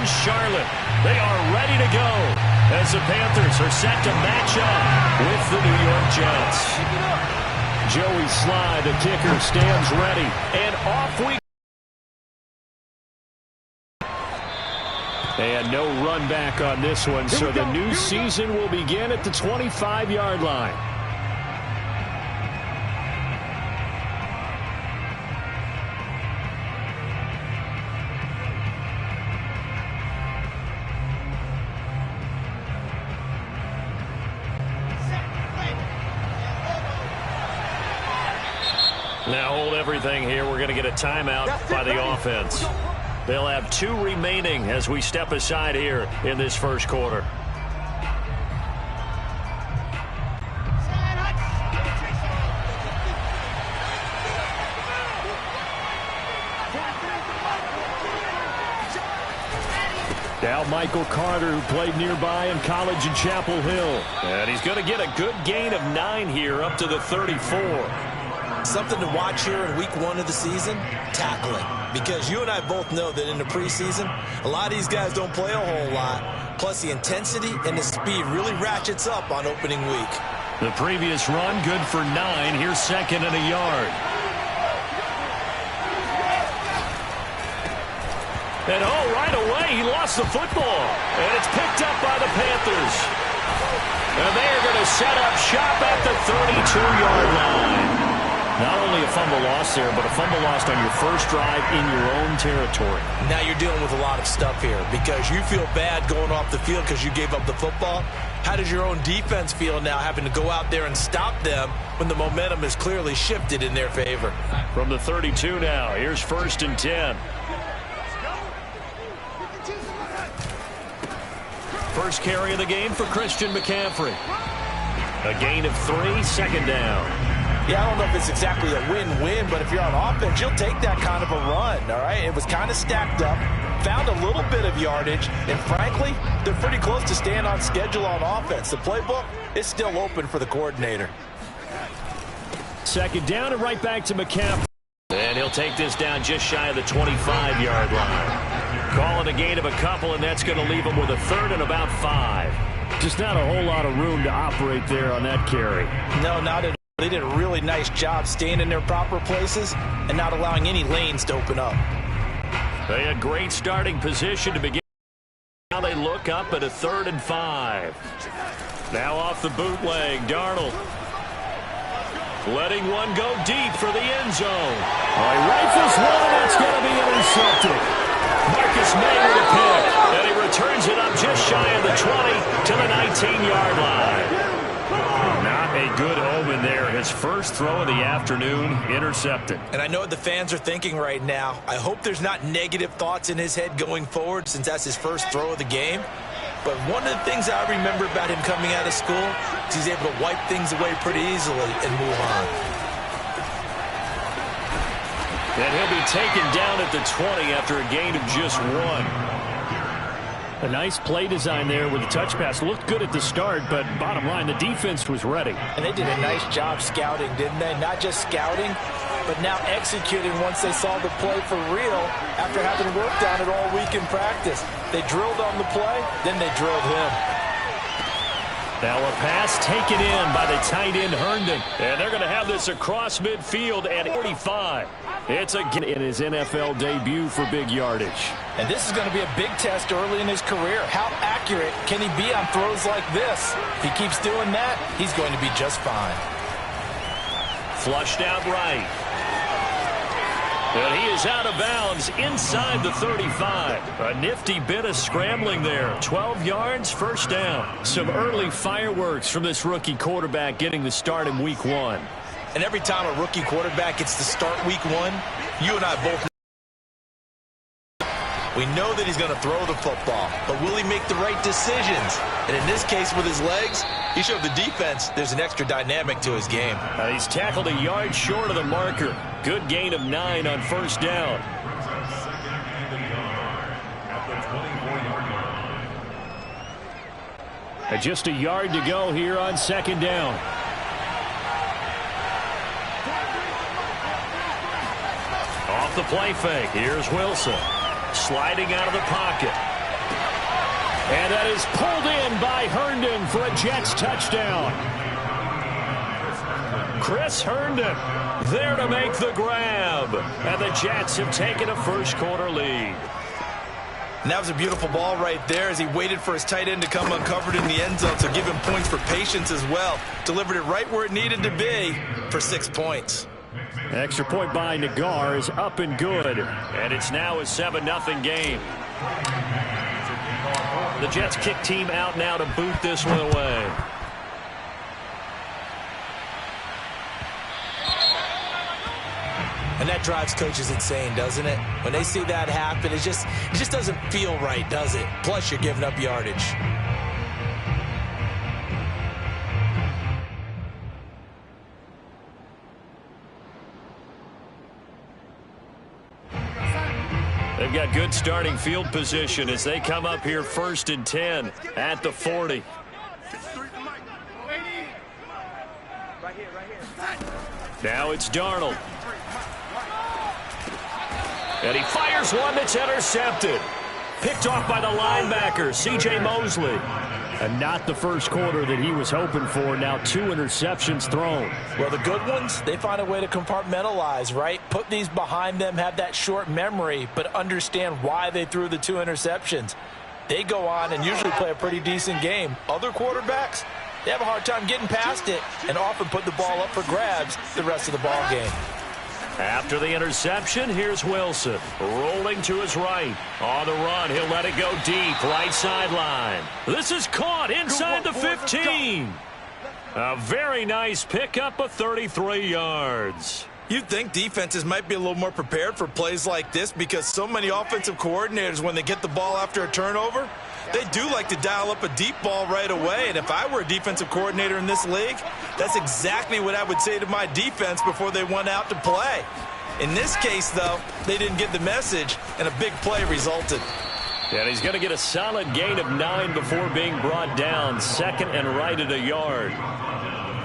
Charlotte. They are ready to go as the Panthers are set to match up with the New York Jets. Joey Sly, the kicker, stands ready, and off we go. And no run back on this one, so the new season will begin at the 25-yard line. Now hold everything here. We're going to get a timeout by the offense. They'll have 2 remaining as we step aside here in this first quarter. Now Michael Carter, who played nearby in college in Chapel Hill. And he's going to get a good gain of 9 here up to the 34. Something to watch here in week 1 of the season, tackling. Because you and I both know that in the preseason, a lot of these guys don't play a whole lot. Plus, the intensity and the speed really ratchets up on opening week. The previous run, good for 9. Here's 2nd and a yard. And right away, he lost the football. And it's picked up by the Panthers. And they are going to set up shop at the 32-yard line. Not only a fumble loss there, but a fumble lost on your first drive in your own territory. Now you're dealing with a lot of stuff here because you feel bad going off the field because you gave up the football. How does your own defense feel now having to go out there and stop them when the momentum is clearly shifted in their favor? From the 32 now, here's 1st and 10. First carry of the game for Christian McCaffrey. A gain of 3, 2nd down. Yeah, I don't know if it's exactly a win-win, but if you're on offense, you'll take that kind of a run, all right? It was kind of stacked up, found a little bit of yardage, and frankly, they're pretty close to staying on schedule on offense. The playbook is still open for the coordinator. 2nd down and right back to McCaffrey. And he'll take this down just shy of the 25-yard line. Calling a gain of a couple, and that's going to leave him with a 3rd and about 5. Just not a whole lot of room to operate there on that carry. No, not at all. They did a really nice job staying in their proper places and not allowing any lanes to open up. They had great starting position to begin. Now they look up at a 3rd and 5. Now off the bootleg, Darnold. Letting one go deep for the end zone. He rifles one, that's going to be intercepted. Marcus May with a pick, and he returns it up just shy of the 20 to the 19-yard line. Not a good omen there. His first throw of the afternoon intercepted. And I know what the fans are thinking right now. I hope there's not negative thoughts in his head going forward since that's his first throw of the game. But one of the things I remember about him coming out of school is he's able to wipe things away pretty easily and move on. And he'll be taken down at the 20 after a gain of just 1. A nice play design there with the touch pass. Looked good at the start, but bottom line, the defense was ready. And they did a nice job scouting, didn't they? Not just scouting, but now executing once they saw the play for real after having worked on it all week in practice. They drilled on the play, then they drilled him. Now a pass taken in by the tight end Herndon. And they're going to have this across midfield at 45. It's again in his NFL debut for big yardage. And this is going to be a big test early in his career. How accurate can he be on throws like this? If he keeps doing that, he's going to be just fine. Flushed out right. And he is out of bounds inside the 35. A nifty bit of scrambling there. 12 yards, 1st down. Some early fireworks from this rookie quarterback getting the start in week 1. And every time a rookie quarterback gets to start week 1, you and I both know. We know that he's going to throw the football, but will he make the right decisions? And in this case with his legs, he showed the defense there's an extra dynamic to his game. He's tackled a yard short of the marker. Good gain of 9 on 1st down. And just a yard to go here on 2nd down. Off the play fake. Here's Wilson. Sliding out of the pocket. is pulled in by Herndon for a Jets touchdown. Chris Herndon there to make the grab. And the Jets have taken a first-quarter lead. And that was a beautiful ball right there as he waited for his tight end to come uncovered in the end zone, so give him points for patience as well. Delivered it right where it needed to be for 6 points. Extra point by Nagar is up and good. And it's now a 7-0 game. The Jets kick team out now to boot this one away. And that drives coaches insane, doesn't it? When they see that happen, it just doesn't feel right, does it? Plus, you're giving up yardage. They've got good starting field position as they come up here 1st and 10 at the 40. Now it's Darnold. And he fires one that's intercepted. Picked off by the linebacker, C.J. Mosley. And not the first quarter that he was hoping for. Now 2 interceptions thrown. Well, the good ones, they find a way to compartmentalize, right? Put these behind them, have that short memory, but understand why they threw the 2 interceptions. They go on and usually play a pretty decent game. Other quarterbacks, they have a hard time getting past it and often put the ball up for grabs the rest of the ball game. After the interception, here's Wilson. Rolling to his right. On the run, he'll let it go deep. Right sideline. This is caught inside the 15. A very nice pickup of 33 yards. You'd think defenses might be a little more prepared for plays like this because so many offensive coordinators, when they get the ball after a turnover, they do like to dial up a deep ball right away. And if I were a defensive coordinator in this league, that's exactly what I would say to my defense before they went out to play. In this case, though, they didn't get the message, and a big play resulted. And he's going to get a solid gain of 9 before being brought down. 2nd and right at a yard.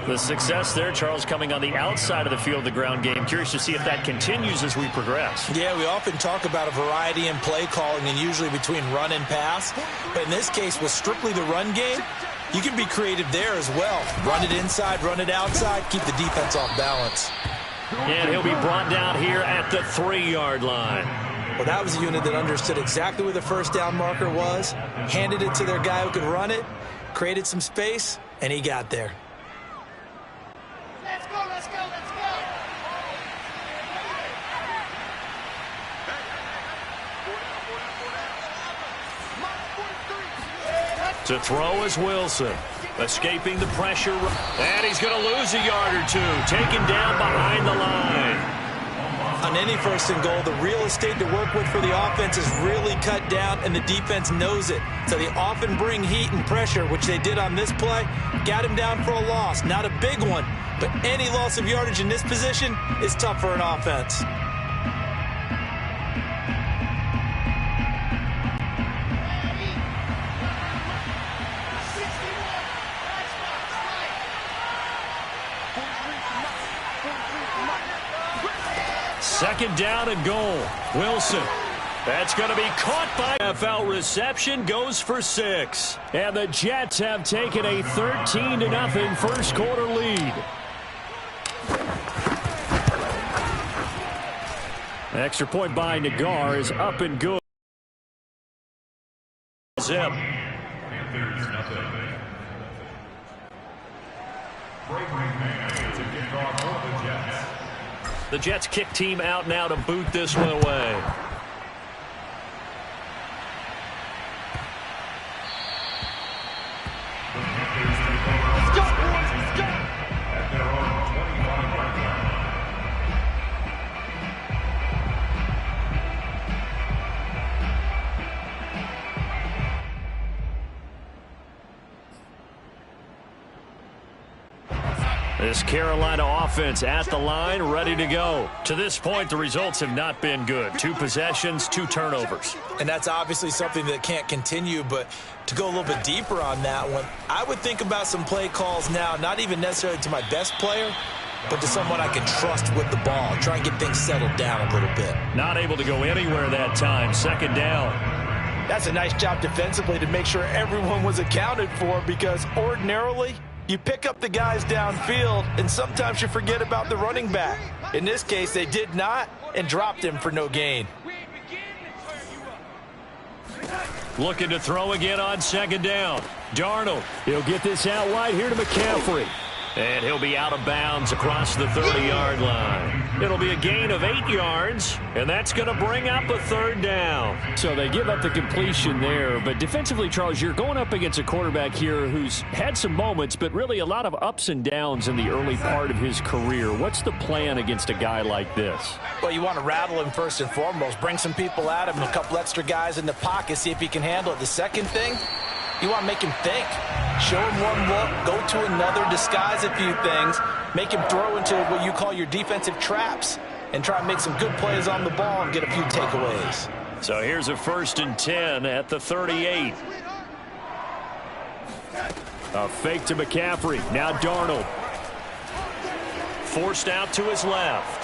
The success there, Charles, coming on the outside of the field, the ground game. Curious to see if that continues as we progress. Yeah, we often talk about a variety in play calling and usually between run and pass. But in this case, with strictly the run game, you can be creative there as well. Run it inside, run it outside, keep the defense off balance. And he'll be brought down here at the 3-yard line. Well, that was a unit that understood exactly where the first down marker was, handed it to their guy who could run it, created some space, and he got there. Let's go, let's go, let's go. To throw is Wilson. Escaping the pressure. And he's going to lose a yard or 2. Taken down behind the line. On any 1st and goal, the real estate to work with for the offense is really cut down, and the defense knows it. So they often bring heat and pressure, which they did on this play. Got him down for a loss. Not a big one, but any loss of yardage in this position is tough for an offense. Second down and goal. Wilson. That's going to be caught by NFL reception. Goes for 6. And the Jets have taken a 13-0 first quarter lead. Extra point by Nagar is up and good. Zip. The Jets kick team out now to boot this one away. This Carolina offense at the line, ready to go. To this point, the results have not been good. 2 possessions, 2 turnovers. And that's obviously something that can't continue, but to go a little bit deeper on that one, I would think about some play calls now, not even necessarily to my best player, but to someone I can trust with the ball. Try and get things settled down a little bit. Not able to go anywhere that time. Second down. That's a nice job defensively to make sure everyone was accounted for, because ordinarily you pick up the guys downfield and sometimes you forget about the running back. In this case, they did not and dropped him for no gain. Looking to throw again on second down. Darnold, he'll get this out wide here to McCaffrey. And he'll be out of bounds across the 30-yard line. It'll be a gain of 8 yards, and that's going to bring up a third down. So they give up the completion there. But defensively, Charles, you're going up against a quarterback here who's had some moments, but really a lot of ups and downs in the early part of his career. What's the plan against a guy like this? Well, you want to rattle him first and foremost. Bring some people at him, a couple extra guys in the pocket, see if he can handle it. The second thing, you want to make him think. Show him one look, go to another, disguise a few things, make him throw into what you call your defensive traps, and try and make some good plays on the ball and get a few takeaways. So here's a 1st and 10 at the 38. A fake to McCaffrey. Now Darnold. Forced out to his left.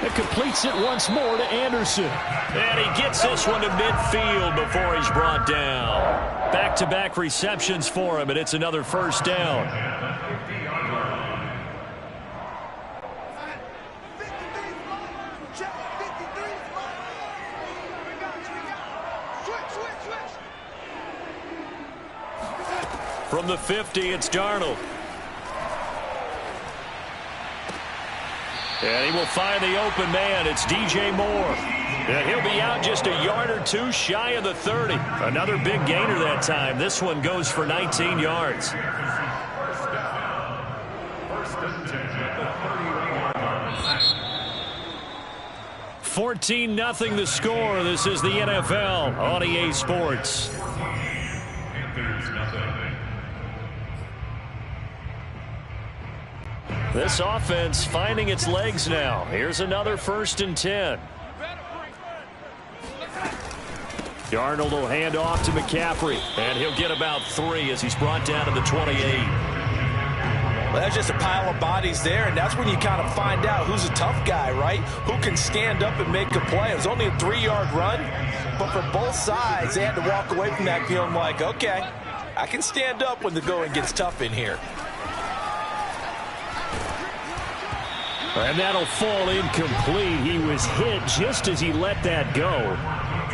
It completes it once more to Anderson. And he gets this one to midfield before he's brought down. Back-to-back receptions for him, and it's another first down. From the 50, it's Darnold. And he will find the open man. It's DJ Moore. And he'll be out just a yard or two shy of the 30. Another big gainer that time. This one goes for 19 yards. 14-0 the score. This is the NFL on EA Sports. This offense finding its legs now. Here's another 1st and 10. Darnold will hand off to McCaffrey, and he'll get about 3 as he's brought down to the 28. Well, that's just a pile of bodies there, and that's when you kind of find out who's a tough guy, right? Who can stand up and make a play. It was only a 3-yard run, but for both sides, they had to walk away from that feeling like, okay, I can stand up when the going gets tough in here. And that'll fall incomplete. He was hit just as he let that go.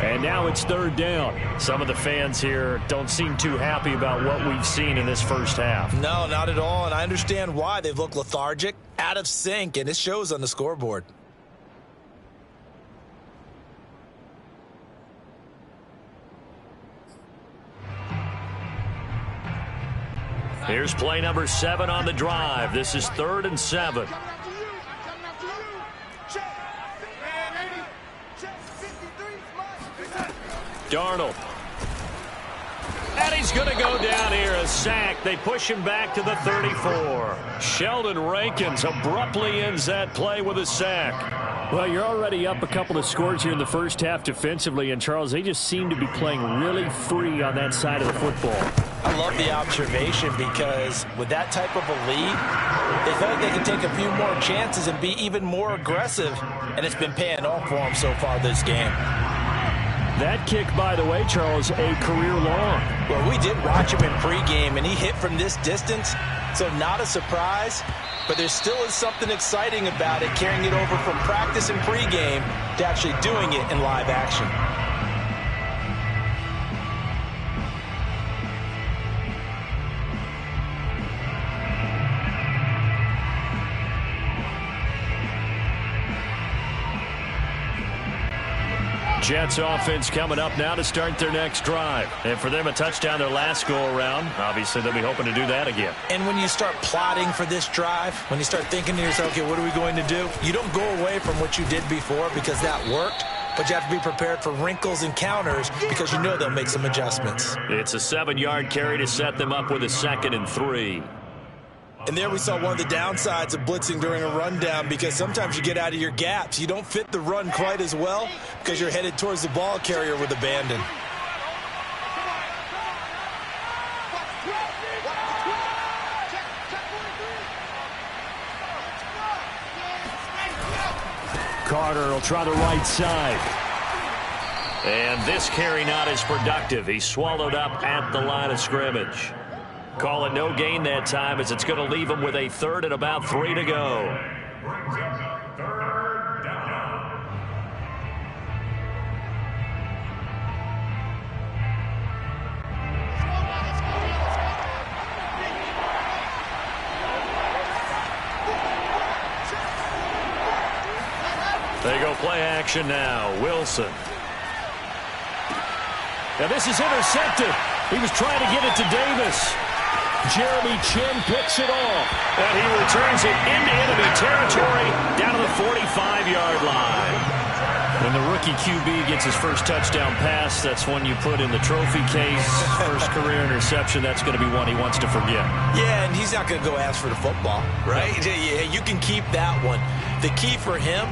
And now it's 3rd down. Some of the fans here don't seem too happy about what we've seen in this first half. No, not at all, and I understand why. They've looked lethargic, out of sync, and it shows on the scoreboard. Here's play number 7 on the drive. This is 3rd and 7. Darnold. And he's going to go down here, a sack. They push him back to the 34. Sheldon Rankins abruptly ends that play with a sack. Well, you're already up a couple of scores here in the first half defensively, and Charles, they just seem to be playing really free on that side of the football. I love the observation, because with that type of a lead, they feel like they can take a few more chances and be even more aggressive, and it's been paying off for them so far this game. That kick, by the way, Charles, a career long. Well, we did watch him in pregame, and he hit from this distance, so not a surprise. But there still is something exciting about it, carrying it over from practice and pregame to actually doing it in live action. Jets offense coming up now to start their next drive. And for them, a touchdown their last go-around. Obviously, they'll be hoping to do that again. And when you start plotting for this drive, when you start thinking to yourself, okay, what are we going to do? You don't go away from what you did before because that worked. But you have to be prepared for wrinkles and counters because you know they'll make some adjustments. It's a 7-yard carry to set them up with a 2nd and 3. And there we saw one of the downsides of blitzing during a rundown, because sometimes you get out of your gaps. You don't fit the run quite as well because you're headed towards the ball carrier with abandon. Carter will try the right side. And this carry not as productive. He swallowed up at the line of scrimmage. Call it no gain that time as it's going to leave him with a third and about 3 to go. They go play action now. Wilson. Now this is intercepted. He was trying to get it to Davis. Jeremy Chin picks it off. And he returns it into enemy territory down to the 45-yard line. When the rookie QB gets his first touchdown pass, that's one you put in the trophy case. First career interception, that's going to be one he wants to forget. Yeah, and he's not going to go ask for the football, right? Yeah, you can keep that one. The key for him,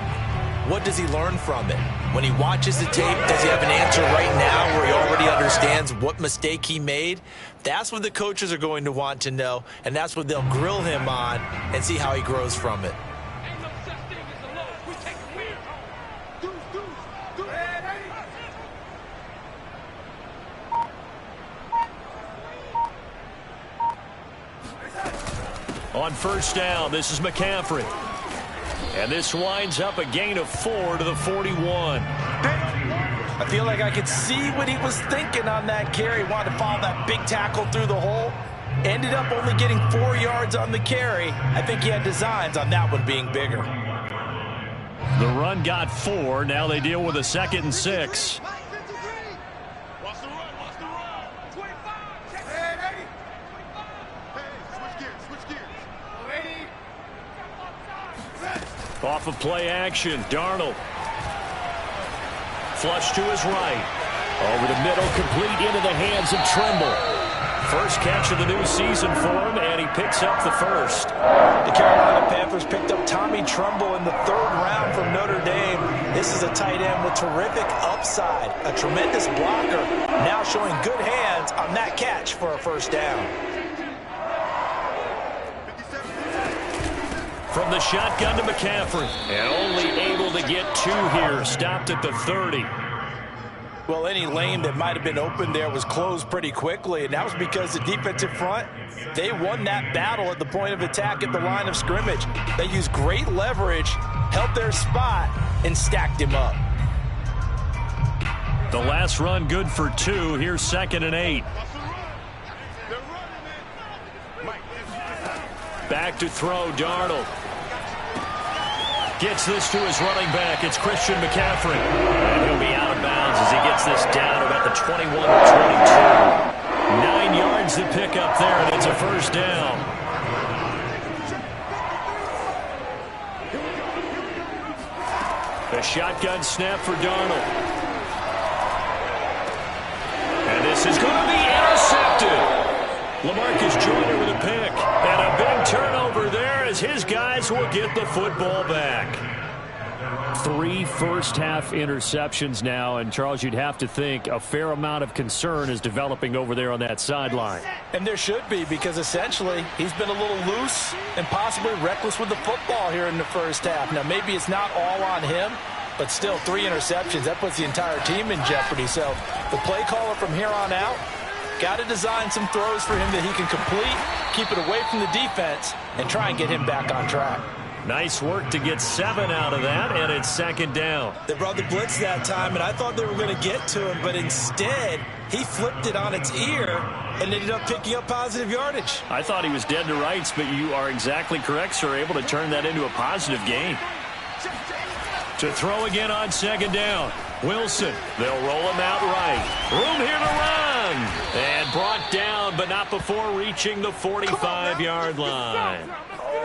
what does he learn from it? When he watches the tape, does he have an answer right now where he already understands what mistake he made? That's what the coaches are going to want to know, and that's what they'll grill him on and see how he grows from it. On first down, this is McCaffrey. And this winds up a gain of 4 to the 41. I feel like I could see what he was thinking on that carry. Wanted to follow that big tackle through the hole. Ended up only getting 4 yards on the carry. I think he had designs on that one being bigger. The run got 4. Now they deal with a 2nd and 6. Off of play action, Darnold. Flush to his right. Over the middle, complete into the hands of Trimble. First catch of the new season for him, and he picks up the first. The Carolina Panthers picked up Tommy Trumbull in the 3rd round from Notre Dame. This is a tight end with terrific upside, a tremendous blocker, now showing good hands on that catch for a first down. From the shotgun to McCaffrey. And only able to get 2 here. Stopped at the 30. Well, any lane that might have been open there was closed pretty quickly, and that was because the defensive front, they won that battle at the point of attack at the line of scrimmage. They used great leverage, held their spot, and stacked him up. The last run good for 2. Here's 2nd and 8. Back to throw, Darnold. Gets this to his running back. It's Christian McCaffrey. And he'll be out of bounds as he gets this down to about the 21 or 22. 9 yards to pick up there, and it's a first down. A shotgun snap for Darnold. And this is going to be intercepted. LaMarcus Joyner with a pick. And a big turnover there as his guys will get the football back. 3 first-half interceptions now, and Charles, you'd have to think a fair amount of concern is developing over there on that sideline. And there should be, because essentially he's been a little loose and possibly reckless with the football here in the first half. Now, maybe it's not all on him, but still 3 interceptions. That puts the entire team in jeopardy. So the play caller from here on out, got to design some throws for him that he can complete, keep it away from the defense, and try and get him back on track. Nice work to get 7 out of that, and it's 2nd down. They brought the blitz that time, and I thought they were going to get to him, but instead, he flipped it on its ear and ended up picking up positive yardage. I thought he was dead to rights, but you are exactly correct, sir, able to turn that into a positive gain. To throw again on 2nd down. Wilson, they'll roll him out right. Room here to run. And brought down, but not before reaching the 45-yard line.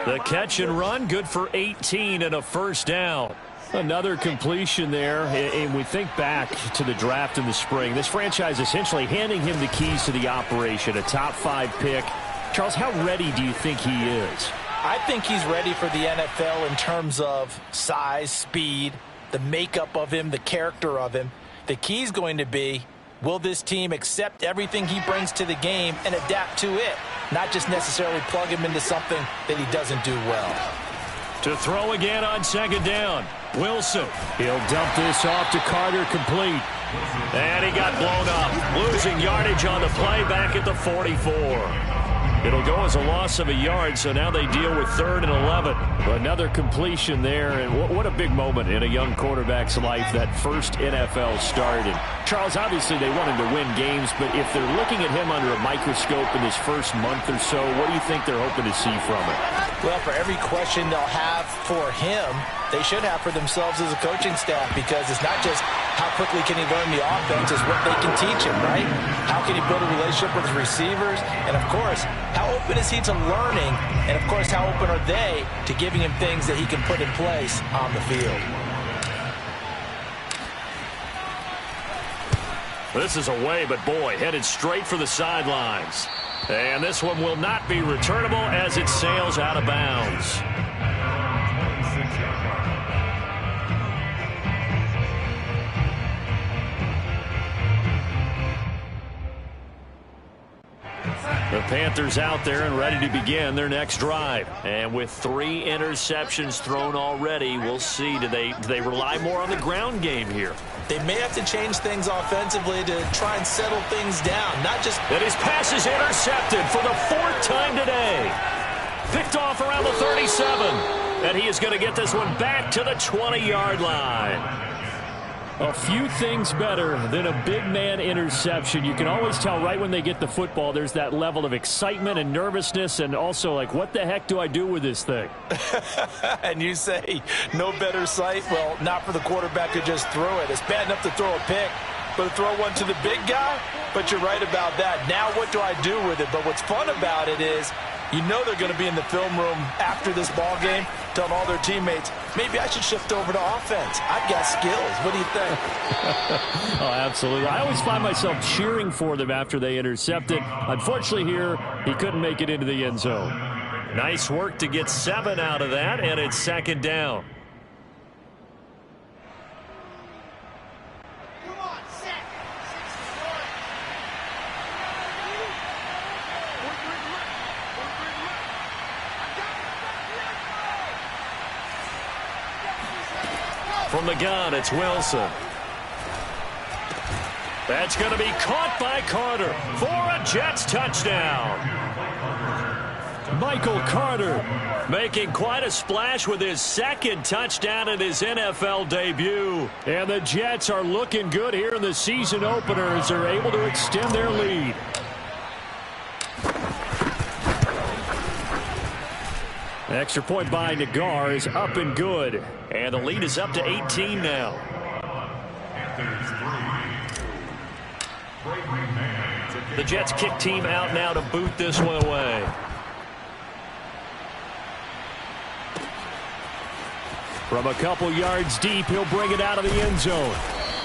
The catch and run, good for 18 and a first down. Another completion there, and we think back to the draft in the spring. This franchise essentially handing him the keys to the operation, a top 5 pick. Charles, how ready do you think he is? I think he's ready for the NFL in terms of size, speed, the makeup of him, the character of him. The key is going to be, will this team accept everything he brings to the game and adapt to it, not just necessarily plug him into something that he doesn't do well. To throw again on 2nd down. Wilson. He'll dump this off to Carter, complete. And he got blown up, losing yardage on the play back at the 44. It'll go as a loss of a yard, so now they deal with 3rd and 11. Another completion there, and what a big moment in a young quarterback's life, that first NFL start. And Charles, obviously they want him to win games, but if they're looking at him under a microscope in his first month or so, what do you think they're hoping to see from him? Well, for every question they'll have for him, they should have for themselves as a coaching staff, because it's not just how quickly can he learn the offense, it's what they can teach him, right? How can he build a relationship with his receivers? And, of course, how open is he to learning? And, of course, how open are they to giving him things that he can put in place on the field? This is away, but boy, headed straight for the sidelines. And this one will not be returnable as it sails out of bounds. The Panthers out there and ready to begin their next drive. And with 3 interceptions thrown already, we'll see. Do they rely more on the ground game here? They may have to change things offensively to try and settle things down. Not just... And his pass is intercepted for the 4th time today. Picked off around the 37. And he is going to get this one back to the 20-yard line. A few things better than a big man interception. You can always tell right when they get the football, there's that level of excitement and nervousness, and also like, what the heck do I do with this thing? And you say no better sight? Well, not for the quarterback who just threw it. It's bad enough to throw a pick, but to throw one to the big guy? But you're right about that. Now what do I do with it? But what's fun about it is, you know they're going to be in the film room after this ball game telling all their teammates, maybe I should shift over to offense. I've got skills. What do you think? Oh, absolutely. I always find myself cheering for them after they intercept it. Unfortunately here, he couldn't make it into the end zone. Nice work to get 7 out of that, and it's 2nd down. From the gun, it's Wilson. That's going to be caught by Carter for a Jets touchdown. Michael Carter making quite a splash with his 2nd touchdown in his NFL debut. And the Jets are looking good here in the season opener as they're able to extend their lead. The extra point by Nagar is up and good. And the lead is up to 18 now. The Jets kick team out now to boot this one away. From a couple yards deep, he'll bring it out of the end zone.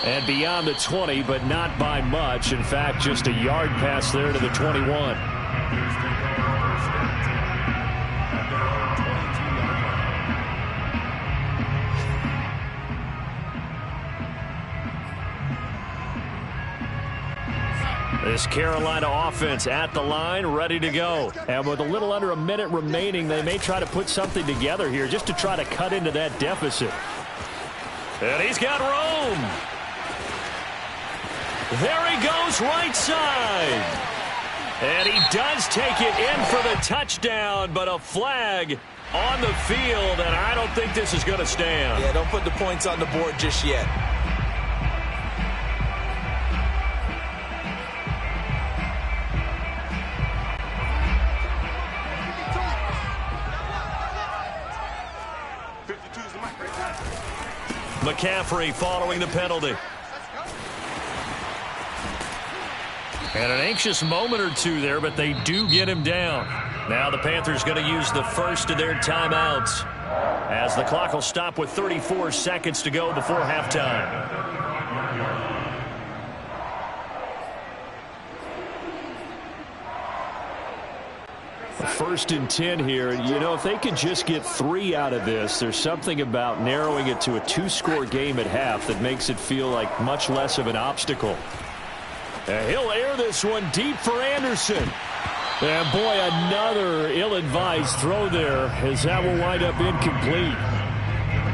And beyond the 20, but not by much. In fact, just a yard pass there to the 21. This Carolina offense at the line, ready to go. And with a little under a minute remaining, they may try to put something together here just to try to cut into that deficit. And he's got room. There he goes, right side. And he does take it in for the touchdown, but a flag on the field, and I don't think this is going to stand. Yeah, don't put the points on the board just yet. McCaffrey following the penalty. And an anxious moment or two there, but they do get him down. Now the Panthers going to use the first of their timeouts as the clock will stop with 34 seconds to go before halftime. 1st and 10 here. You know, if they could just get 3 out of this, there's something about narrowing it to a 2-score game at half that makes it feel like much less of an obstacle. And he'll air this one deep for Anderson. And boy, another ill-advised throw there as that will wind up incomplete.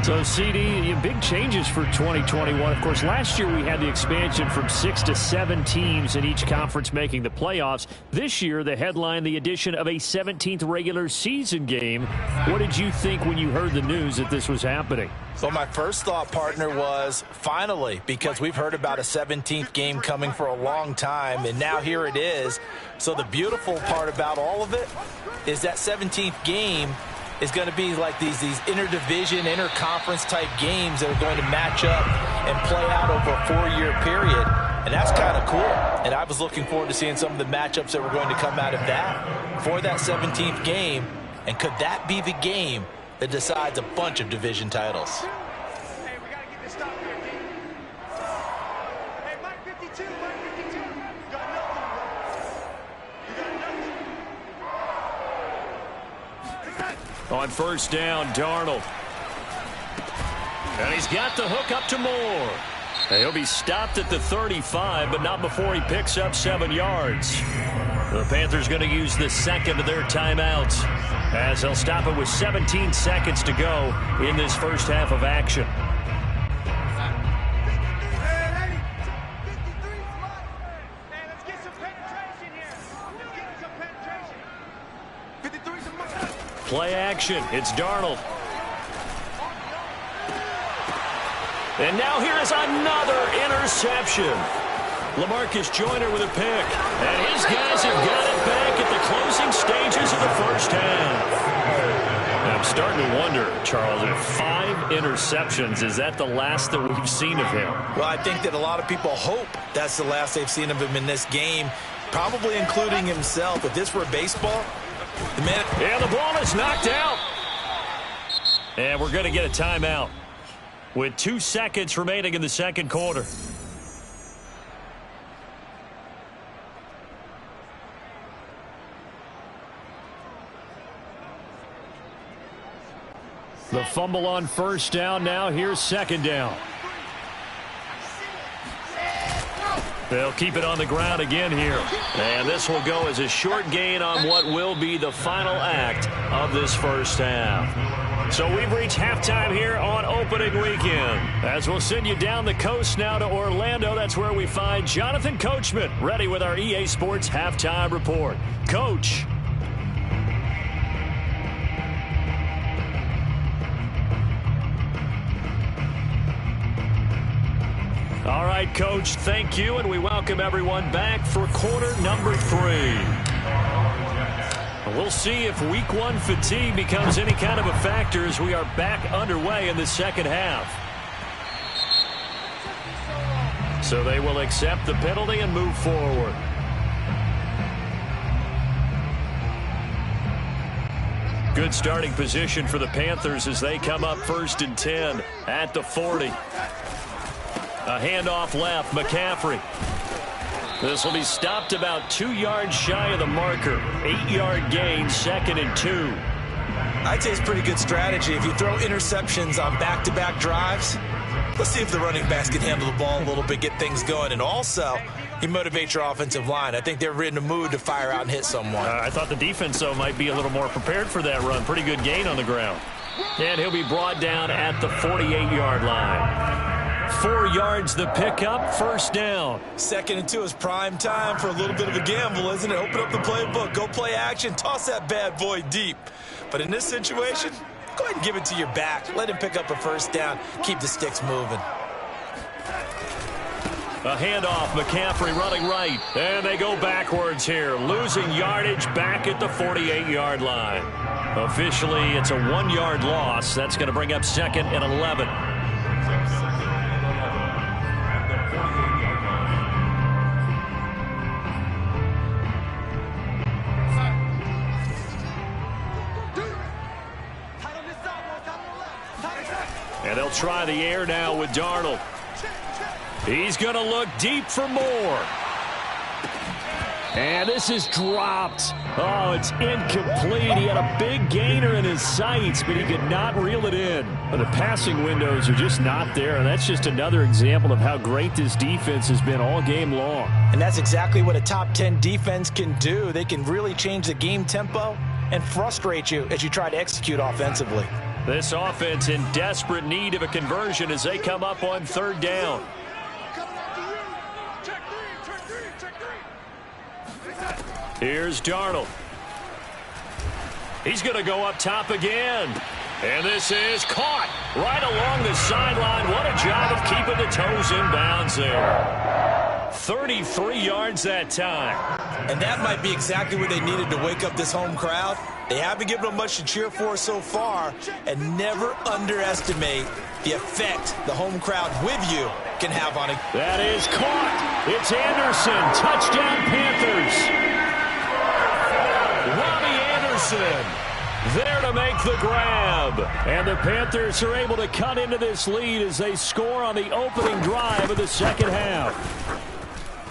So, CD, big changes for 2021. Of course, last year we had the expansion from 6 to 7 teams in each conference making the playoffs. This year, the headline, the addition of a 17th regular season game. What did you think when you heard the news that this was happening? So my first thought, partner, was finally, because we've heard about a 17th game coming for a long time, and now here it is. So the beautiful part about all of it is that 17th game is going to be like these interdivision, interconference type games that are going to match up and play out over a 4-year period. And that's kind of cool. And I was looking forward to seeing some of the matchups that were going to come out of that for that 17th game. And could that be the game that decides a bunch of division titles? Hey, we got to get this stop here, team. Hey, Mike 52, Mike 52. You got nothing, bro. You got nothing. On first down, Darnold. And he's got the hook up to Moore. He'll be stopped at the 35, but not before he picks up 7 yards. The Panthers going to use the second of their timeouts as they'll stop it with 17 seconds to go in this first half of action. Let's get some penetration here. Let's get some penetration. 53's a must. Play action. It's Darnold. And now here is another interception. LaMarcus Joyner with a pick. And his guys have got it back at the closing stages of the first half. I'm starting to wonder, Charles, if 5 interceptions, is that the last that we've seen of him? Well, I think that a lot of people hope that's the last they've seen of him in this game, probably including himself. If this were baseball, the man... And the ball is knocked out. And we're going to get a timeout with 2 seconds remaining in the second quarter. The fumble on first down. Now here's second down. They'll keep it on the ground again here. And this will go as a short gain on what will be the final act of this first half. So we've reached halftime here on opening weekend. As we'll send you down the coast now to Orlando. That's where we find Jonathan Coachman ready with our EA Sports halftime report. Coach. All right, Coach, thank you, and we welcome everyone back for quarter number 3. We'll see if week 1 fatigue becomes any kind of a factor as we are back underway in the second half. So they will accept the penalty and move forward. Good starting position for the Panthers as they come up 1st and 10 at the 40. A handoff left, McCaffrey. This will be stopped about 2 yards shy of the marker. 8-yard gain, 2nd and 2. I'd say it's pretty good strategy. If you throw interceptions on back-to-back drives, let's see if the running backs can handle the ball a little bit, get things going. And also, you motivate your offensive line. I think they're in the mood to fire out and hit someone. I thought the defense, though, might be a little more prepared for that run. Pretty good gain on the ground. And he'll be brought down at the 48-yard line. 4 yards the pickup, first down. 2nd and 2 is prime time for a little bit of a gamble, isn't it? Open up the playbook, go play action, toss that bad boy deep. But in this situation, go ahead and give it to your back. Let him pick up a first down, keep the sticks moving. A handoff, McCaffrey running right. And they go backwards here, losing yardage back at the 48-yard line. Officially, it's a 1-yard loss. That's going to bring up 2nd and 11. And they'll try the air now with Darnold. He's going to look deep for Moore. And this is dropped. Oh, it's incomplete. He had a big gainer in his sights, but he could not reel it in. But the passing windows are just not there, and that's just another example of how great this defense has been all game long. And that's exactly what a top 10 defense can do. They can really change the game tempo and frustrate you as you try to execute offensively. This offense in desperate need of a conversion as they come up on third down. Here's Darnold. He's going to go up top again. And this is caught right along the sideline. What a job of keeping the toes in bounds there. 33 yards that time. And that might be exactly what they needed to wake up this home crowd. They haven't given them much to cheer for so far, and never underestimate the effect the home crowd with you can have on it. That is caught. It's Anderson. Touchdown, Panthers. Robbie Anderson there to make the grab. And the Panthers are able to cut into this lead as they score on the opening drive of the second half.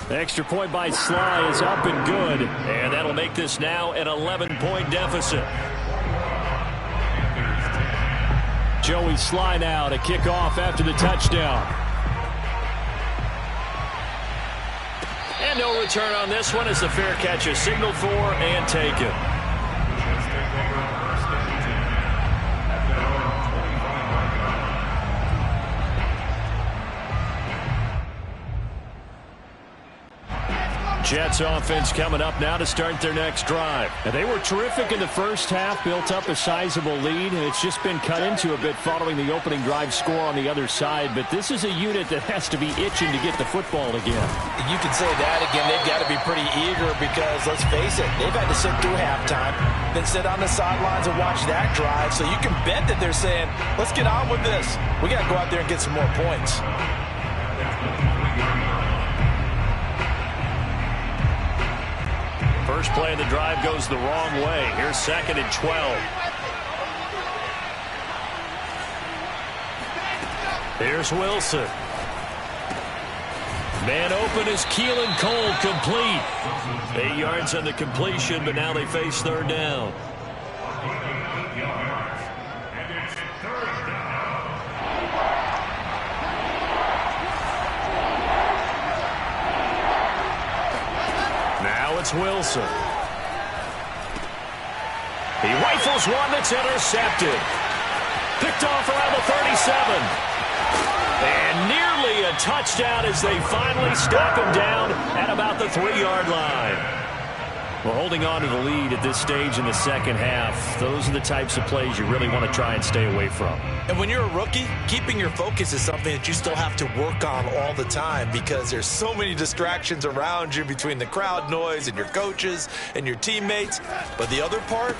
The extra point by Sly is up and good, and that'll make this now an 11-point deficit. Joey Sly now to kick off after the touchdown. And no return on this one as the fair catch is signaled for and taken. Jets offense coming up now to start their next drive. And they were terrific in the first half, built up a sizable lead, and it's just been cut into a bit following the opening drive score on the other side. But this is a unit that has to be itching to get the football again. You can say that again. They've got to be pretty eager because, let's face it, they've had to sit through halftime, then sit on the sidelines and watch that drive. So you can bet that they're saying, let's get on with this. We got to go out there and get some more points. First play of the drive goes the wrong way. Here's 2nd and 12. Here's Wilson. Man open is Keelan Cole, complete. 8 yards on the completion, but now they face third down. It's Wilson. He rifles one that's intercepted. Picked off around the 37. And nearly a touchdown as they finally stop him down at about the 3-yard line. Well, holding on to the lead at this stage in the second half, those are the types of plays you really want to try and stay away from. And when you're a rookie, keeping your focus is something that you still have to work on all the time because there's so many distractions around you between the crowd noise and your coaches and your teammates. But the other part,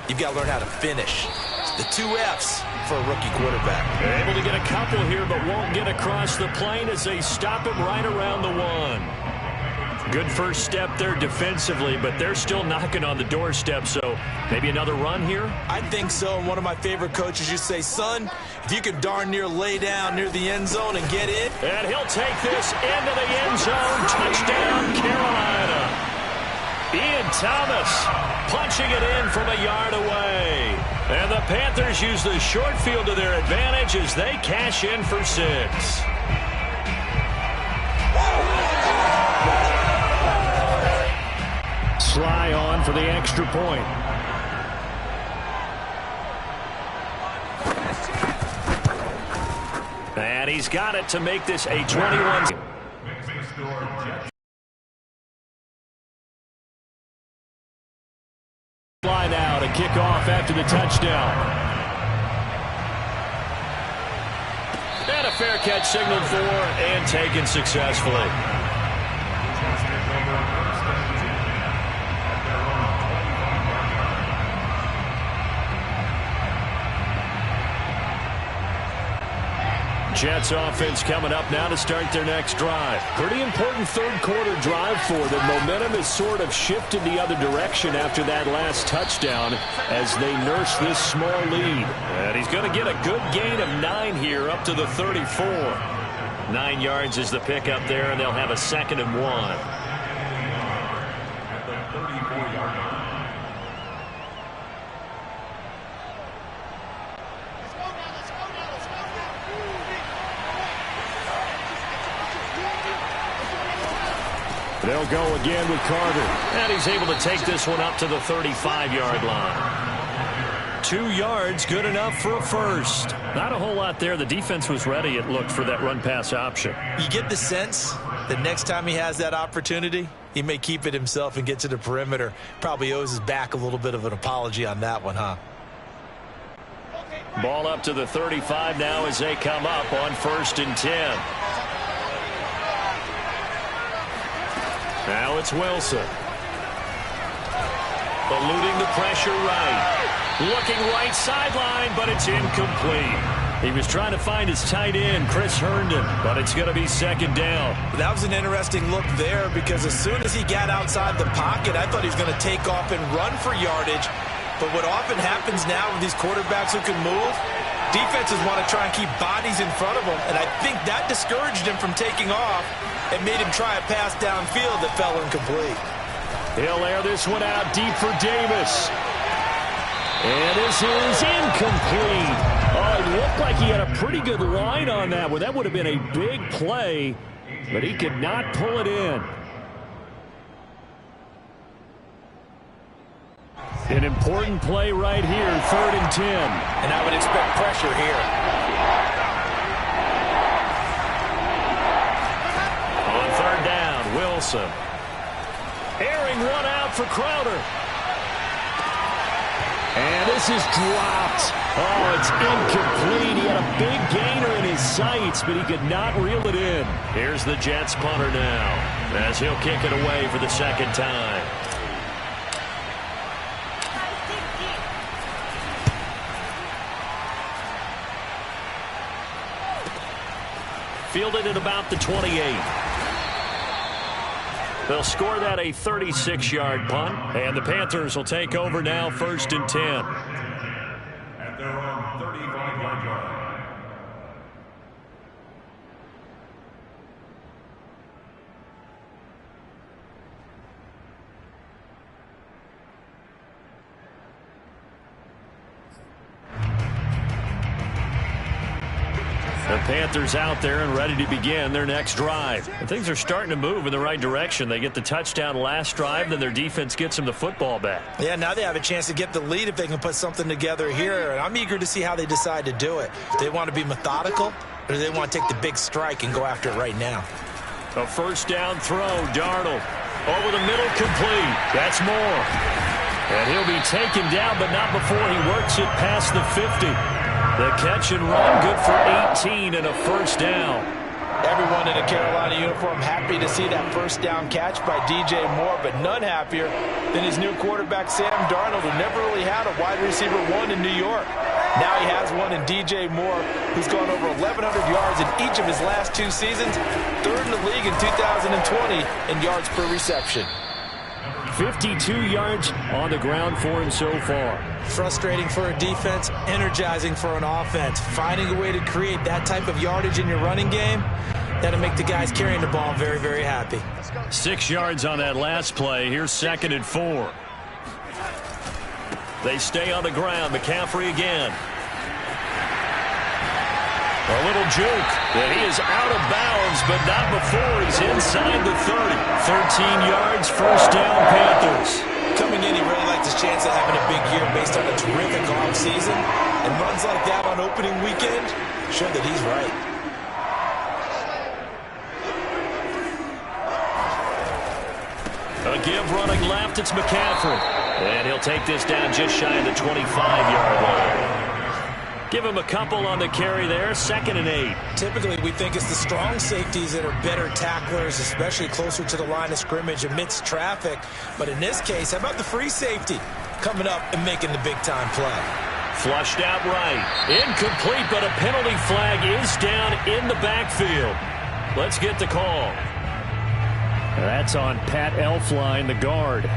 you've got to learn how to finish. The 2 F's for a rookie quarterback. They're able to get a couple here, but won't get across the plane as they stop him right around the 1. Good first step there defensively, but they're still knocking on the doorstep, so maybe another run here? I think so, and one of my favorite coaches used to say, son, if you could darn near lay down near the end zone and get in. And he'll take this into the end zone. Touchdown, Carolina. Ian Thomas punching it in from a yard away. And the Panthers use the short field to their advantage as they cash in for 6. Sly on for the extra point. And he's got it to make this a 21. Sly now to kick off after the touchdown. And a fair catch signaled for and taken successfully. Jets offense coming up now to start their next drive. Pretty important third-quarter drive for them. Momentum has sort of shifted the other direction after that last touchdown as they nurse this small lead. And he's going to get a good gain of 9 here up to the 34. 9 yards is the pickup there, and they'll have a 2nd and 1. They'll go again with Carter. And he's able to take this one up to the 35-yard line. 2 yards, good enough for a first. Not a whole lot there. The defense was ready, it looked, for that run-pass option. You get the sense that next time he has that opportunity, he may keep it himself and get to the perimeter. Probably owes his back a little bit of an apology on that one, huh? Ball up to the 35 now as they come up on 1st and 10. Now it's Wilson. Eluding the pressure right. Looking right sideline, but it's incomplete. He was trying to find his tight end, Chris Herndon, but it's going to be 2nd down. That was an interesting look there because as soon as he got outside the pocket, I thought he was going to take off and run for yardage. But what often happens now with these quarterbacks who can move, defenses want to try and keep bodies in front of them, and I think that discouraged him from taking off and made him try a pass downfield that fell incomplete. He'll air this one out deep for Davis. And this is incomplete. Oh, it looked like he had a pretty good line on that one. That would have been a big play, but he could not pull it in. An important play right here, 3rd and 10. And I would expect pressure here. On 3rd down, Wilson. Airing one out for Crowder. And this is dropped. Oh, it's incomplete. He had a big gainer in his sights, but he could not reel it in. Here's the Jets punter now, as he'll kick it away for the 2nd time. Fielded at about the 28. They'll score that a 36-yard punt, and the Panthers will take over now, 1st and 10. At their own 35-yard line. The Panthers out there and ready to begin their next drive. And things are starting to move in the right direction. They get the touchdown last drive, then their defense gets them the football back. Yeah, now they have a chance to get the lead if they can put something together here. And I'm eager to see how they decide to do it. Do they want to be methodical, or do they want to take the big strike and go after it right now? A 1st down throw, Darnold. Over the middle, complete. That's Moore. And he'll be taken down, but not before he works it past the 50. The catch and run, good for 18 and a 1st down. Everyone in a Carolina uniform happy to see that 1st down catch by DJ Moore, but none happier than his new quarterback, Sam Darnold, who never really had a wide receiver 1 in New York. Now he has one in DJ Moore, who's gone over 1,100 yards in each of his last 2 seasons, 3rd in the league in 2020 in yards per reception. 52 yards on the ground for him so far. Frustrating for a defense, energizing for an offense. Finding a way to create that type of yardage in your running game, that'll make the guys carrying the ball very, very happy. 6 yards on that last play. Here's 2nd and 4. They stay on the ground. McCaffrey again. A little juke. And he is out of bounds, but not before he's inside the 30. 13 yards, 1st down, Panthers. Coming in, he really liked his chance of having a big year based on a terrific offseason. And runs like that on opening weekend show that he's right. A give running left, it's McCaffrey. And he'll take this down just shy of the 25-yard line. Give him a couple on the carry there, 2nd and 8. Typically, we think it's the strong safeties that are better tacklers, especially closer to the line of scrimmage amidst traffic. But in this case, how about the free safety coming up and making the big-time play? Flushed out right. Incomplete, but a penalty flag is down in the backfield. Let's get the call. That's on Pat Elflein, the guard.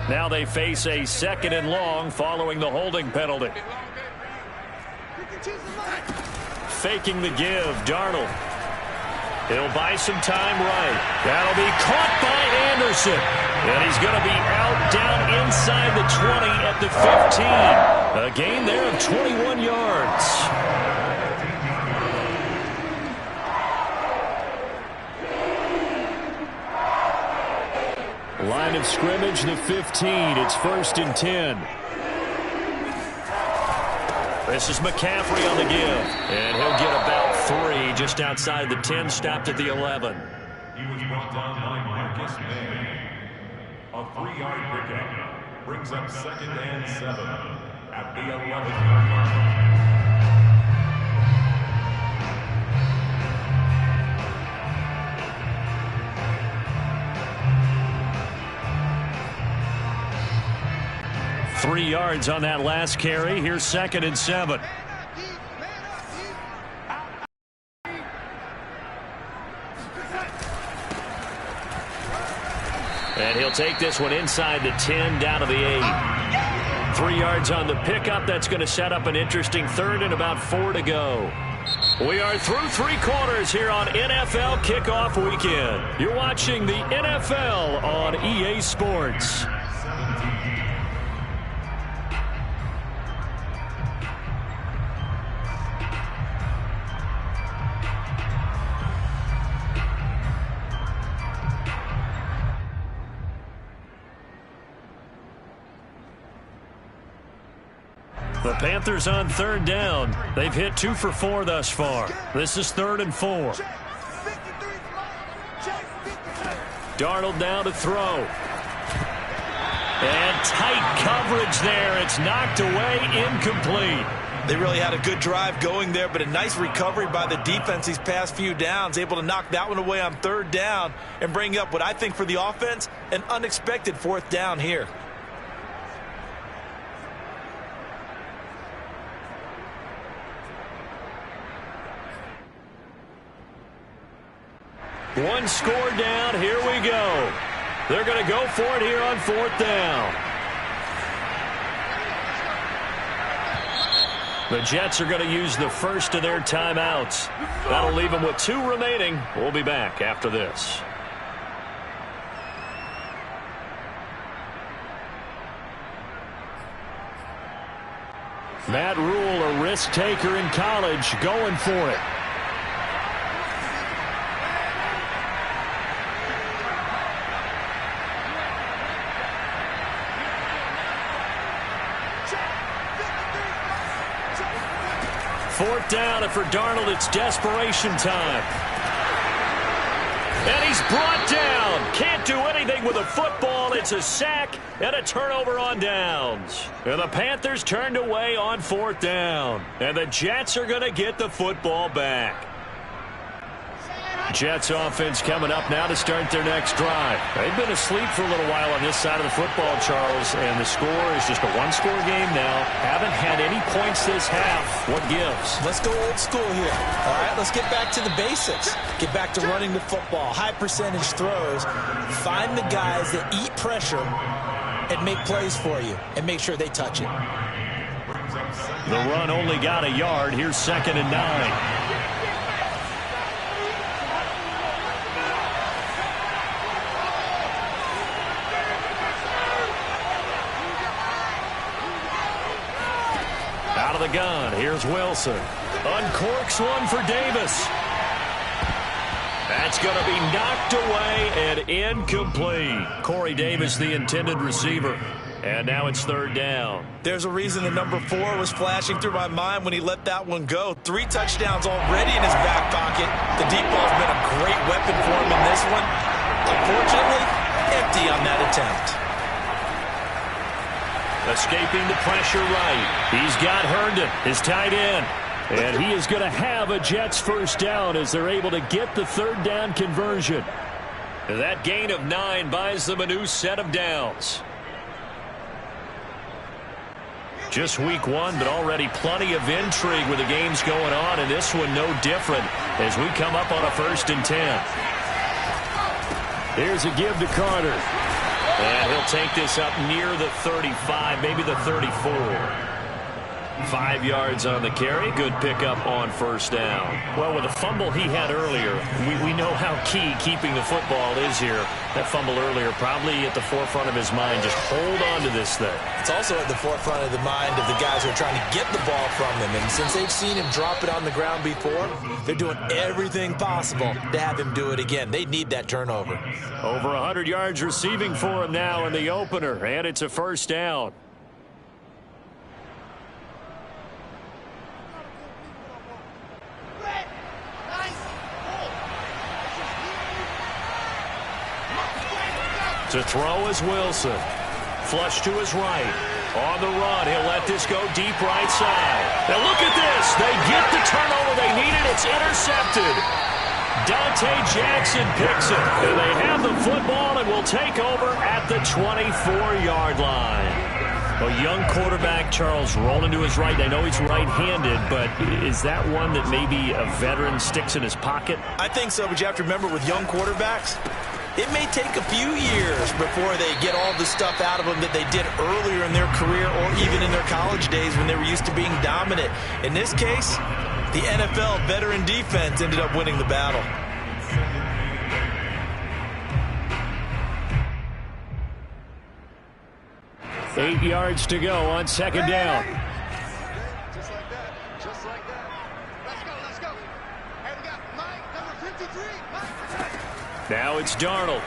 Now they face a 2nd and long following the holding penalty. Faking the give, Darnold. He'll buy some time right. That'll be caught by Anderson. And he's going to be out down inside the 20 at the 15. A gain there of 21 yards. Line of scrimmage, the 15. It's 1st and 10. This is McCaffrey on the give. And he'll get about 3 just outside the 10, stopped at the 11. He was brought down by Marcus May. A 3-yard pickup brings up 2nd and 7 at the 11th yard. 3 yards on that last carry. Here's 2nd and 7. And he'll take this one inside the 10, down to the 8. 3 yards on the pickup. That's going to set up an interesting 3rd and about 4 to go. We are through 3 quarters here on NFL Kickoff Weekend. You're watching the NFL on EA Sports. The Panthers on 3rd down. They've hit 2 for 4 thus far. This is 3rd and 4. Darnold now to throw. And tight coverage there. It's knocked away, incomplete. They really had a good drive going there, but a nice recovery by the defense these past few downs. Able to knock that one away on 3rd down and bring up what I think for the offense, an unexpected 4th down here. One score down. Here we go. They're going to go for it here on 4th down. The Jets are going to use the first of their timeouts. That'll leave them with 2 remaining. We'll be back after this. Matt Rule, a risk taker in college, going for it. Fourth down, and for Darnold, it's desperation time. And he's brought down. Can't do anything with a football. It's a sack and a turnover on downs. And the Panthers turned away on 4th down. And the Jets are going to get the football back. Jets offense coming up now to start their next drive. They've been asleep for a little while on this side of the football, Charles, and the score is just a 1-score game now. Haven't had any points this half. What gives? Let's go old school here. All right, let's get back to the basics. Get back to running the football, high percentage throws. Find the guys that eat pressure and make plays for you and make sure they touch it. The run only got a yard. Here's 2nd and 9. Out of the gun, here's Wilson. Uncorks one for Davis. That's going to be knocked away and incomplete. Corey Davis, the intended receiver. And now it's 3rd down. There's a reason the number 4 was flashing through my mind when he let that one go. 3 touchdowns already in his back pocket. The deep ball's been a great weapon for him in this one. Unfortunately, empty on that attempt. Escaping the pressure right. He's got Herndon, his tight end. And he is going to have a Jets first down as they're able to get the 3rd down conversion. That gain of 9 buys them a new set of downs. Just week 1, but already plenty of intrigue with the games going on, and this one no different as we come up on a 1st and 10. Here's a give to Carter. And he'll take this up near the 35, maybe the 34. 5 yards on the carry. Good pickup on first down. Well, with the fumble he had earlier, we know how key keeping the football is here. That fumble earlier probably at the forefront of his mind. Just hold on to this thing. It's also at the forefront of the mind of the guys who are trying to get the ball from him. And since they've seen him drop it on the ground before, they're doing everything possible to have him do it again. They need that turnover. Over 100 yards receiving for him now in the opener, and it's a first down. To throw is Wilson. Flush to his right. On the run, he'll let this go deep right side. Now look at this. They get the turnover they needed. It's intercepted. Dante Jackson picks it. And they have the football and will take over at the 24-yard line. A young quarterback, Charles, rolling to his right. I know he's right-handed, but is that one that maybe a veteran sticks in his pocket? I think so, but you have to remember with young quarterbacks, it may take a few years before they get all the stuff out of them that they did earlier in their career or even in their college days when they were used to being dominant. In this case, the NFL veteran defense ended up winning the battle. Eight yards to go on second down. Just like that. Just like that. Let's go. Let's go. Hey, we got Mike, number 53. Mike. Now it's Darnold.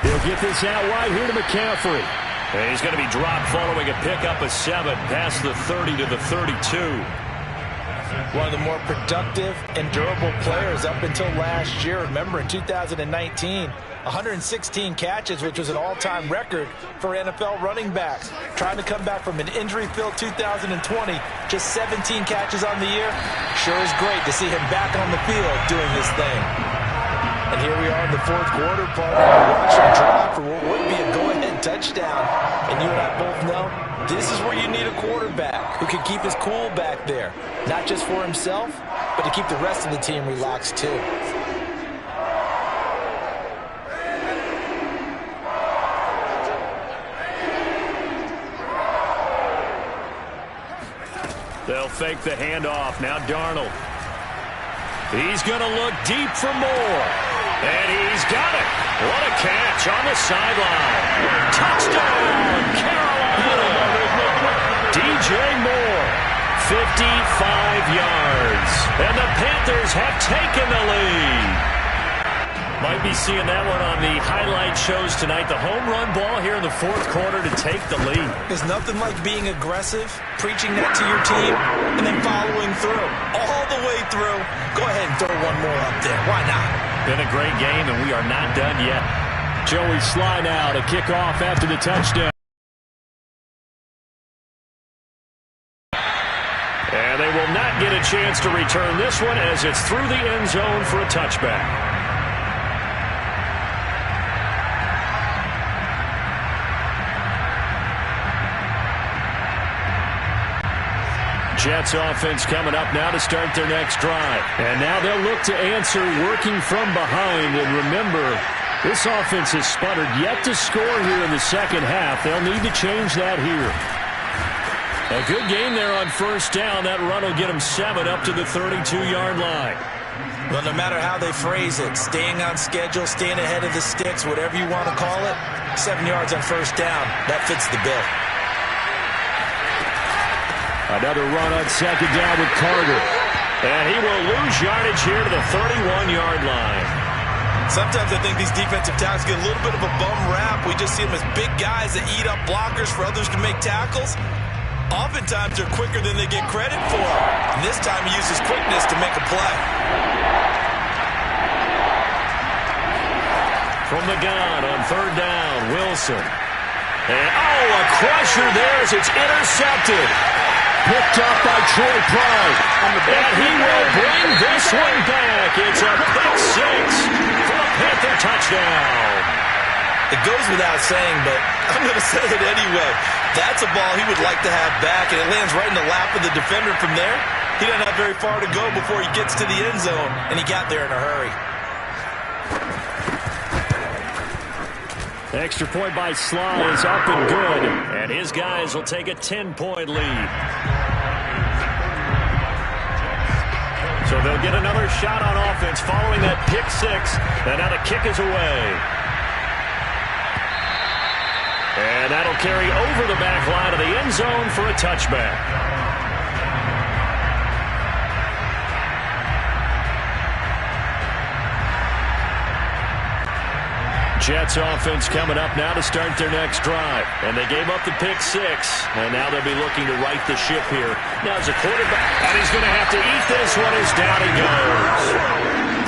He'll get this out wide here to McCaffrey. And he's going to be dropped following a pickup of 7 past the 30 to the 32. One of the more productive and durable players up until last year. Remember, in 2019, 116 catches, which was an all-time record for NFL running backs. Trying to come back from an injury-filled 2020, just 17 catches on the year. Sure is great to see him back on the field doing his thing. And here we are in the fourth quarter, Paul. Watch him drive for what would be a go-ahead touchdown. And you and I both know this is where you need a quarterback who can keep his cool back there. Not just for himself, but to keep the rest of the team relaxed too. They'll fake the handoff. Now Darnold. He's going to look deep for more. And he's got it. What a catch on the sideline. Touchdown, Carolina. DJ Moore, 55 yards. And the Panthers have taken the lead. Might be seeing that one on the highlight shows tonight. The home run ball here in the fourth quarter to take the lead. There's nothing like being aggressive, preaching that to your team, and then following through. All the way through. Go ahead and throw one more up there. Why not? Been a great game, and we are not done yet. Joey Sly now to kick off after the touchdown. And they will not get a chance to return this one as it's through the end zone for a touchback. Jets offense coming up now to start their next drive. And now they'll look to answer working from behind. And remember, this offense has sputtered yet to score here in the second half. They'll need to change that here. A good game there on first down. That run will get them 7 up to the 32-yard line. Well, no matter how they phrase it, staying on schedule, staying ahead of the sticks, whatever you want to call it, 7 yards on first down, that fits the bill. Another run on second down with Carter. And he will lose yardage here to the 31-yard line. Sometimes I think these defensive tackles get a little bit of a bum rap. We just see them as big guys that eat up blockers for others to make tackles. Oftentimes they're quicker than they get credit for. And this time he uses quickness to make a play. From the gun on third down, Wilson. And a crusher there as it's intercepted. Picked up by Troy Pride. And he will bring this one back. It's a pick six for a Panther touchdown. It goes without saying, but I'm going to say it anyway. That's a ball he would like to have back, and it lands right in the lap of the defender from there. He doesn't have very far to go before he gets to the end zone, and he got there in a hurry. Extra point by Sly is up and good. And his guys will take a 10-point lead. So they'll get another shot on offense following that pick six. And now the kick is away. And that'll carry over the back line of the end zone for a touchback. Jets offense coming up now to start their next drive. And they gave up the pick six. And now they'll be looking to right the ship here. Now as a quarterback, and he's going to have to eat this one as down he goes.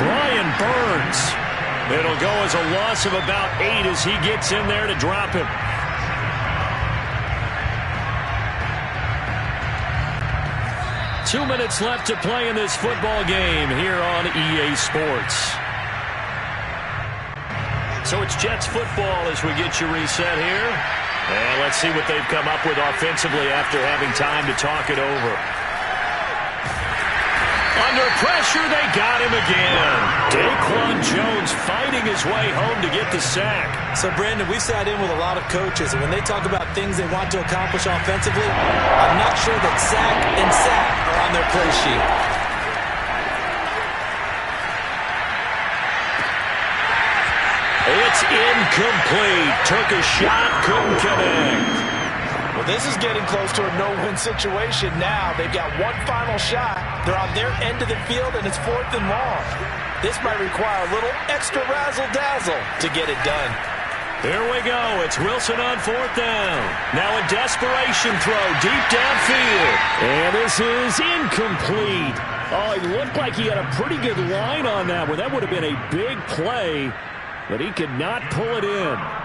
Brian Burns. It'll go as a loss of about 8 as he gets in there to drop him. Two minutes left to play in this football game here on EA Sports. So it's Jets football as we get you reset here. And let's see what they've come up with offensively after having time to talk it over. Under pressure, they got him again. Daquan Jones fighting his way home to get the sack. So, Brandon, we sat in with a lot of coaches, and when they talk about things they want to accomplish offensively, I'm not sure that sack and sack are on their play sheet. It's incomplete. Took a shot, couldn't connect. Well, this is getting close to a no-win situation now. They've got one final shot. They're on their end of the field, and it's 4th and long. This might require a little extra razzle-dazzle to get it done. Here we go. It's Wilson on 4th down. Now a desperation throw deep downfield. And this is incomplete. Oh, it looked like he had a pretty good line on that one. That would have been a big play, but he could not pull it in.